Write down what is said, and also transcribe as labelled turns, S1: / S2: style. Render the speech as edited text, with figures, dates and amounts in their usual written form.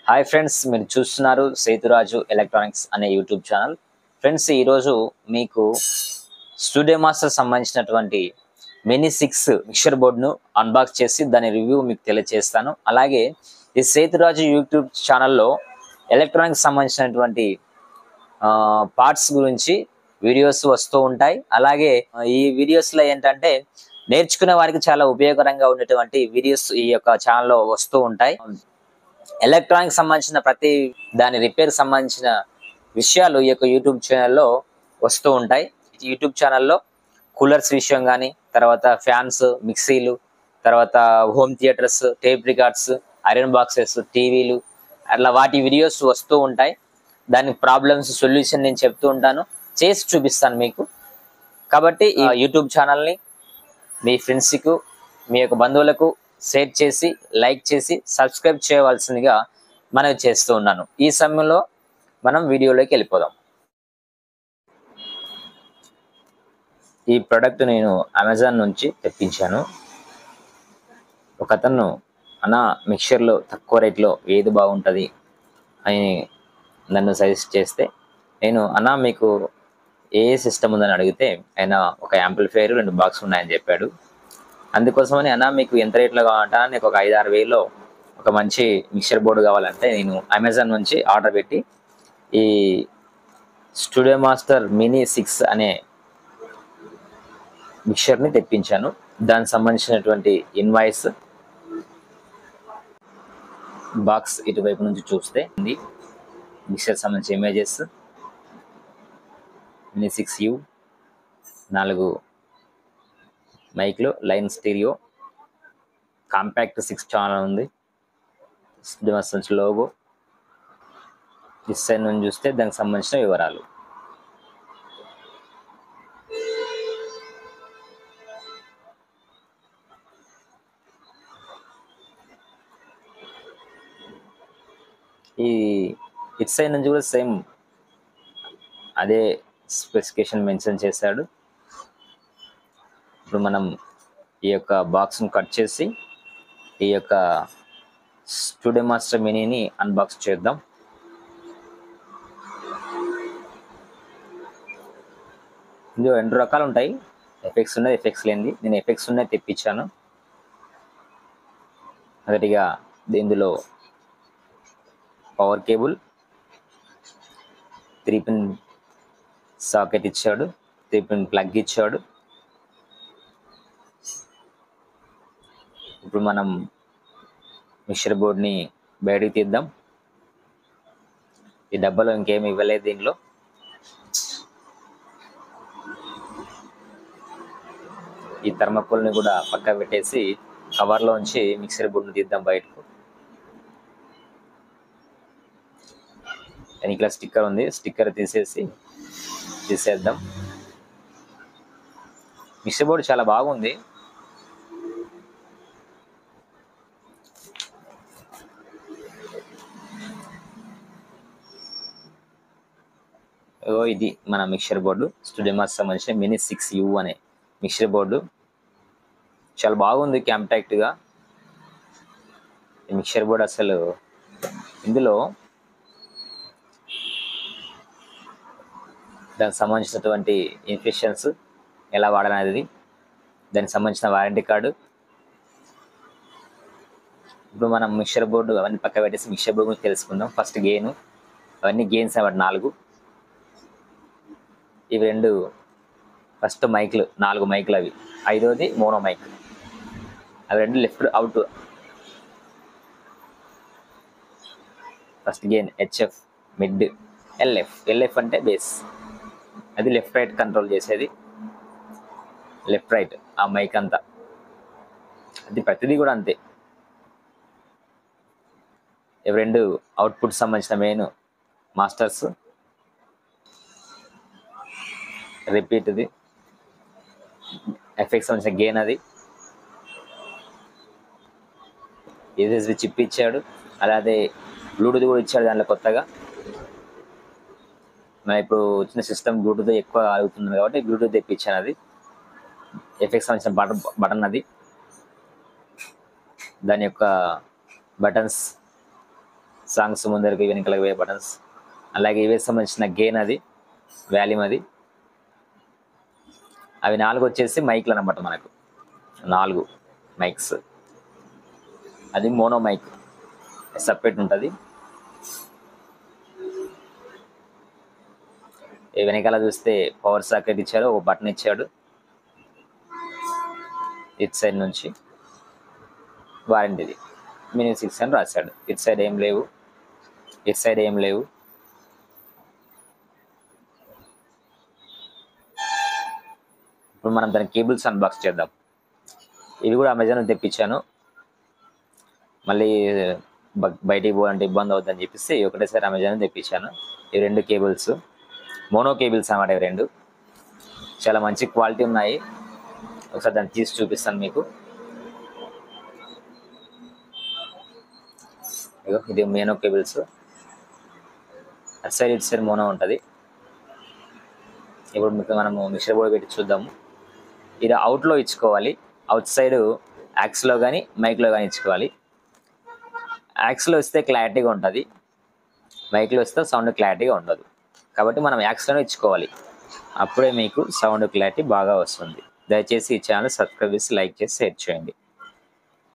S1: Hi friends, మీరు చూస్తున్నారు Sethuraju electronics అనే యూట్యూబ్ ఛానల్. ఫ్రెండ్స్, ఈరోజు మీకు స్టూడియో మాస్టర్ సంబంధించినటువంటి మినీ 6 మిక్సర్ బోర్డును అన్బాక్స్ చేసి దాని రివ్యూ మీకు తెలియజేస్తాను. అలాగే ఈ సేతురాజు యూట్యూబ్ ఛానల్లో ఎలక్ట్రానిక్స్ సంబంధించినటువంటి పార్ట్స్ గురించి వీడియోస్ వస్తూ ఉంటాయి. అలాగే ఈ వీడియోస్లో ఏంటంటే నేర్చుకునే వారికి చాలా ఉపయోగకరంగా ఉండేటువంటి వీడియోస్ ఈ యొక్క ఛానల్లో వస్తూ ఉంటాయి. ఎలక్ట్రానిక్ సంబంధించిన ప్రతి దాని రిపేర్ సంబంధించిన విషయాలు ఈ యొక్క యూట్యూబ్ ఛానల్లో వస్తూ ఉంటాయి. యూట్యూబ్ ఛానల్లో కూలర్స్ విషయం కానీ, తర్వాత ఫ్యాన్స్, మిక్సీలు, తర్వాత home theatres, tape records, iron boxes, టీవీలు, అట్లా వాటి వీడియోస్ వస్తూ ఉంటాయి. దాని ప్రాబ్లమ్స్ సొల్యూషన్ నేను చెప్తూ ఉంటాను, చేసి చూపిస్తాను మీకు. కాబట్టి ఈ యూట్యూబ్ ఛానల్ని మీ ఫ్రెండ్స్కు, మీ యొక్క బంధువులకు షేర్ చేసి, లైక్ చేసి, సబ్స్క్రైబ్ చేయవలసిందిగా మనవి చేస్తూ ఉన్నాను. ఈ సమయంలో మనం వీడియోలోకి వెళ్ళిపోదాం. ఈ ప్రోడక్ట్ నేను అమెజాన్ నుంచి తెప్పించాను. ఒక అతను మిక్చర్లో తక్కువ రేట్లో ఏది బాగుంటుంది అని నన్ను సజెస్ట్ చేస్తే, నేను మీకు ఏ సిస్టమ్ ఉందని అడిగితే ఆయన ఒక యాంప్లిఫైర్ 2 బాక్స్ ఉన్నాయని చెప్పాడు. అందుకోసమని మీకు ఎంత రేట్లో కావాలంటే నాకు ఒక 5-6 వేలలో ఒక మంచి మిక్సర్ బోర్డు కావాలంటే నేను అమెజాన్ నుంచి ఆర్డర్ పెట్టి ఈ స్టూడియో మాస్టర్ మినీ 6 అనే మిక్సర్ని తెప్పించాను. దానికి సంబంధించినటువంటి ఇన్వాయిస్ బాక్స్ ఇటువైపు నుంచి చూస్తే ఉంది. మిక్సర్ సంబంధించిన ఇమేజెస్, మినీ 6U, 4 మైక్లో, లైన్ స్టీరియో, కాంపాక్ట్ 6 ఛానల్ ఉంది, లోగో. ఇస్ సైడ్ నుంచి చూస్తే దానికి సంబంధించిన వివరాలు. ఈ ఇట్ సైడ్ నుంచి కూడా సేమ్ అదే స్పెసిఫికేషన్ మెన్షన్ చేశాడు. ఇప్పుడు మనం ఈ యొక్క బాక్స్ను కట్ చేసి ఈ యొక్క స్టూడియో మాస్టర్ మినీని అన్బాక్స్ చేద్దాం. ఇందులో 2 రకాలు ఉంటాయి, ఎఫెక్ట్స్ ఉన్నది, ఎఫెక్ట్స్ లేనిది. నేను ఎఫెక్ట్స్ ఉన్నది తెప్పించాను. మొదటిగా ఇందులో పవర్ కేబుల్, 3-పిన్ సాకెట్ ఇచ్చాడు, 3-పిన్ ప్లగ్ ఇచ్చాడు. ఇప్పుడు మనం మిక్సర్ బోర్డ్ని బయటికి తీద్దాం. ఈ డబ్బాలో ఇంకేమి ఇవ్వలేదు. దీనిలో ఈ థర్మాకోల్ని కూడా పక్క పెట్టేసి కవర్లోంచి మిక్సర్ బోర్డ్ని తీద్దాం బయటకు. వెనకాల స్టిక్కర్ ఉంది, స్టిక్కర్ తీసేద్దాం. మిక్సర్ బోర్డు చాలా బాగుంది. ఇది మన మిక్సర్ బోర్డు, స్టూడియో మాస్టర్ సంబంధించిన మినీ 6U అనే మిక్సర్ బోర్డు. చాలా బాగుంది, కాంపాక్ట్గా. ఈ మిక్సర్ బోర్డు అసలు ఇందులో దానికి సంబంధించినటువంటి ఇన్స్ట్రక్షన్స్ ఎలా వాడాలనేది, దానికి సంబంధించిన వారంటీ కార్డు. ఇప్పుడు మనం మిక్సర్ బోర్డు అవన్నీ పక్క పెట్టేసి మిక్సర్ బోర్డు గురించి తెలుసుకుందాం. ఫస్ట్ గెయిన్, అవన్నీ గెయిన్స్ అన్నమాట 4. ఇవి 2 ఫస్ట్ మైక్లు, 4 మైక్లు అవి. 5వది మోనో మైక్, అవి 2 left out. First gain HF, mid LF అంటే బేస్, అది లెఫ్ట్ రైట్ కంట్రోల్ చేసేది. లెఫ్ట్ రైట్ ఆ మైక్ అంతా, అది ప్రతిదీ కూడా అంతే. ఇవి 2 అవుట్పుట్ సంబంధించిన మెయిన్ మాస్టర్స్. రిపీట్ది ఎఫెక్ట్స్ సంబంధించిన గెయిన్, అది యూఎస్బి చిప్ ఇచ్చాడు. అలాగే బ్లూటూత్ కూడా ఇచ్చాడు దాంట్లో కొత్తగా. మనం ఇప్పుడు వచ్చిన సిస్టమ్ బ్లూటూత్ ఎక్కువ అడుగుతుంది కాబట్టి బ్లూటూత్ తెప్పించాను. అది ఎఫెక్ట్స్ సంబంధించిన బటన్, అది దాని యొక్క బటన్స్ సాంగ్స్ ముందరికి వెనుకలకు పోయే బటన్స్, అలాగే ఇవే సంబంధించిన గెయిన్ అది, వాల్యూమ్ అది. అవి 4 వచ్చేసి మైక్లు అనమాట. మనకు 4 మైక్స్. అది మోనో మైక్ సపరేట్ ఉంటుంది. వెనకాల చూస్తే పవర్ సాకెట్ ఇచ్చాడు, ఒక బటన్ ఇచ్చాడు. ఇటు సైడ్ నుంచి వారంటీది మినీ 6 అని రాశాడు. ఇటు సైడ్ ఏం లేవు, ఇటు సైడ్ ఏం లేవు. ఇప్పుడు మనం దాని కేబుల్స్ అన్బాక్స్ చేద్దాం. ఇవి కూడా అమెజాన్ తెప్పించాను. మళ్ళీ బయటికి పోవాలంటే ఇబ్బంది అవుతుందని చెప్పేసి ఒకటేసారి అమెజాన్ తెప్పించాను. ఈ 2 కేబుల్స్ మోనో కేబుల్స్ అన్నమాట. ఇవి 2 చాలా మంచి క్వాలిటీ ఉన్నాయి. ఒకసారి దాన్ని తీసి చూపిస్తాను మీకు. ఇది మోనో కేబుల్స్. అటు సైడ్ ఇటు సైడ్ మోనో ఉంటుంది. ఇప్పుడు మీకు మనము మిక్సర్ బోర్డు పెట్టి చూద్దాము. ఇది అవుట్లో ఇచ్చుకోవాలి. అవుట్ సైడ్ యాక్స్లో కానీ మైక్లో కానీ ఇచ్చుకోవాలి. యాక్స్లో ఇస్తే క్లారిటీగా ఉంటుంది, మైక్లో ఇస్తే సౌండ్ క్లారిటీగా ఉండదు. కాబట్టి మనం యాక్స్లోనే ఇచ్చుకోవాలి. అప్పుడే మీకు సౌండ్ క్లారిటీ బాగా వస్తుంది. దయచేసి ఈ ఛానల్ సబ్స్క్రైబ్ చేసి లైక్ చేసి షేర్ చేయండి.